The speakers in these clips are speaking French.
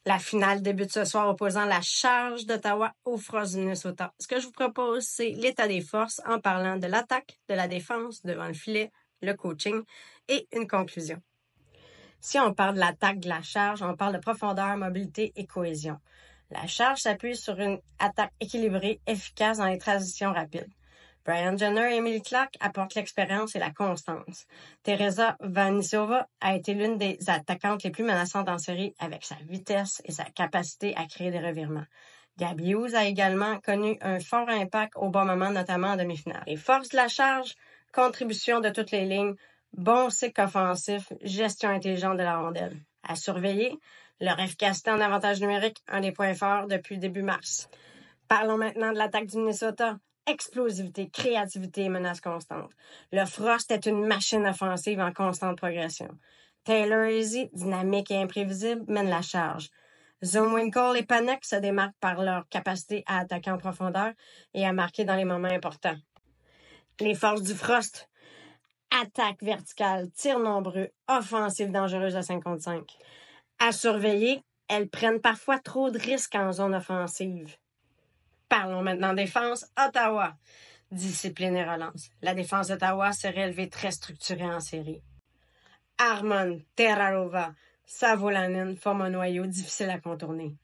La finale débute ce soir opposant la Charge d'Ottawa aux Frost du Minnesota. Ce que je vous propose, c'est l'état des forces en parlant de l'attaque, de la défense, devant le filet, le coaching et une conclusion. Si on parle de l'attaque de la Charge, on parle de profondeur, mobilité et cohésion. La Charge s'appuie sur une attaque équilibrée, efficace dans les transitions rapides. Brian Jenner et Emily Clark apportent l'expérience et la constance. Teresa Vanisova a été l'une des attaquantes les plus menaçantes en série avec sa vitesse et sa capacité à créer des revirements. Gabby Hughes a également connu un fort impact au bon moment, notamment en demi-finale. Les forces de la Charge, contribution de toutes les lignes, bon cycle offensif, gestion intelligente de la rondelle. À surveiller, leur efficacité en avantage numérique, un des points forts depuis début mars. Parlons maintenant de l'attaque du Minnesota. Explosivité, créativité et menace constante. Le Frost est une machine offensive en constante progression. Taylor Easy, dynamique et imprévisible, mène la charge. Zumwinkle et Panek se démarquent par leur capacité à attaquer en profondeur et à marquer dans les moments importants. Les forces du Frost. Attaque verticale, tir nombreux, offensive dangereuse à 5 contre 5. À surveiller, elles prennent parfois trop de risques en zone offensive. Parlons maintenant défense. Ottawa. Discipline et relance. La défense d'Ottawa s'est relevée très structurée en série. Harmon, Terrarova, Savolainen forment un noyau difficile à contourner.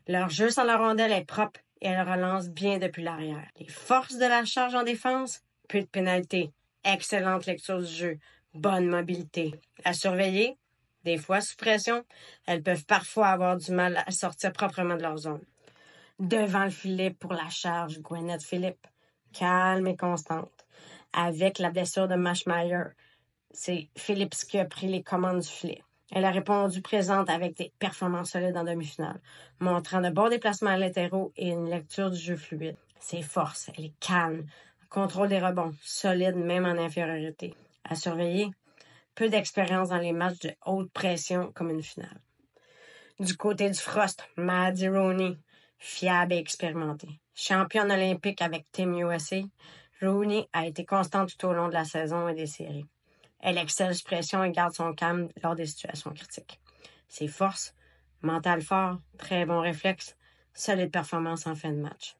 Leur jeu sans la rondelle est propre et elle relance bien depuis l'arrière. Les forces de la Charge en défense, peu de pénalités, excellente lecture du jeu, bonne mobilité. À surveiller, des fois sous pression, elles peuvent parfois avoir du mal à sortir proprement de leur zone. Devant le filet pour la Charge, Gwyneth Phillips, calme et constante. Avec la blessure de Maschmeyer, c'est Phillips qui a pris les commandes du filet. Elle a répondu présente avec des performances solides en demi-finale, montrant de bons déplacements latéraux et une lecture du jeu fluide. Ses forces, elle est calme, contrôle des rebonds, solide même en infériorité. À surveiller, peu d'expérience dans les matchs de haute pression comme une finale. Du côté du Frost, Maddie Rooney, fiable et expérimentée. Championne olympique avec Team USA, Rooney a été constante tout au long de la saison et des séries. Elle excelle sous pression et garde son calme lors des situations critiques. Ses forces, mental fort, très bon réflexe, solide performance en fin de match.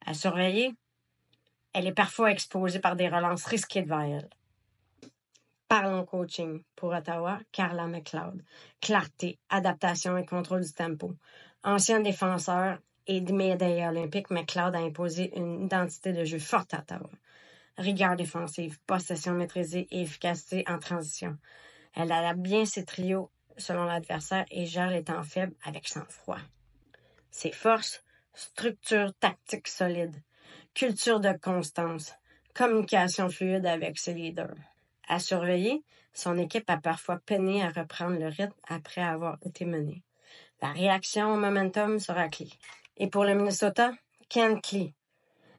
À surveiller, elle est parfois exposée par des relances risquées devant elle. Parlons coaching. Pour Ottawa, Carla McLeod. Clarté, adaptation et contrôle du tempo. Ancien défenseur et médaillée olympique, McLeod a imposé une identité de jeu forte à Ottawa. Rigueur défensive, possession maîtrisée et efficacité en transition. Elle adapte bien ses trios selon l'adversaire et gère les temps faibles avec sang-froid. Ses forces, structure tactique solide, culture de constance, communication fluide avec ses leaders. À surveiller, son équipe a parfois peiné à reprendre le rythme après avoir été menée. La réaction au momentum sera clé. Et pour le Minnesota, Ken Klee.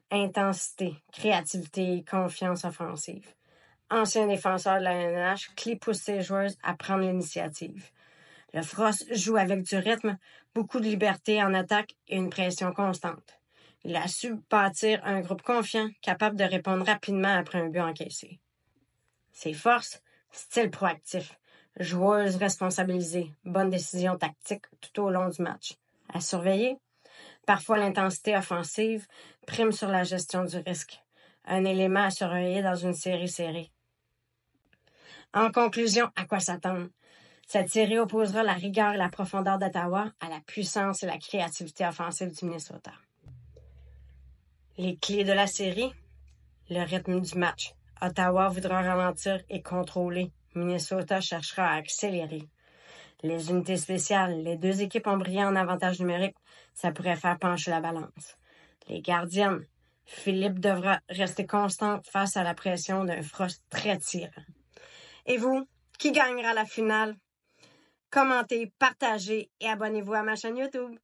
Intensité, créativité et confiance offensive. Ancien défenseur de la NH, Klee pousse ses joueuses à prendre l'initiative. Le Frost joue avec du rythme, beaucoup de liberté en attaque et une pression constante. Il a su bâtir un groupe confiant, capable de répondre rapidement après un but encaissé. Ses forces, style proactif, joueuse responsabilisée, bonne décision tactique tout au long du match. À surveiller, parfois l'intensité offensive prime sur la gestion du risque, un élément à surveiller dans une série serrée. En conclusion, à quoi s'attendre? Cette série opposera la rigueur et la profondeur d'Ottawa à la puissance et la créativité offensive du Minnesota. Les clés de la série, le rythme du match. Ottawa voudra ralentir et contrôler. Minnesota cherchera à accélérer. Les unités spéciales, les deux équipes ont brillé en avantage numérique, ça pourrait faire pencher la balance. Les gardiennes, Philippe devra rester constante face à la pression d'un Frost très tirant. Et vous, qui gagnera la finale? Commentez, partagez et abonnez-vous à ma chaîne YouTube.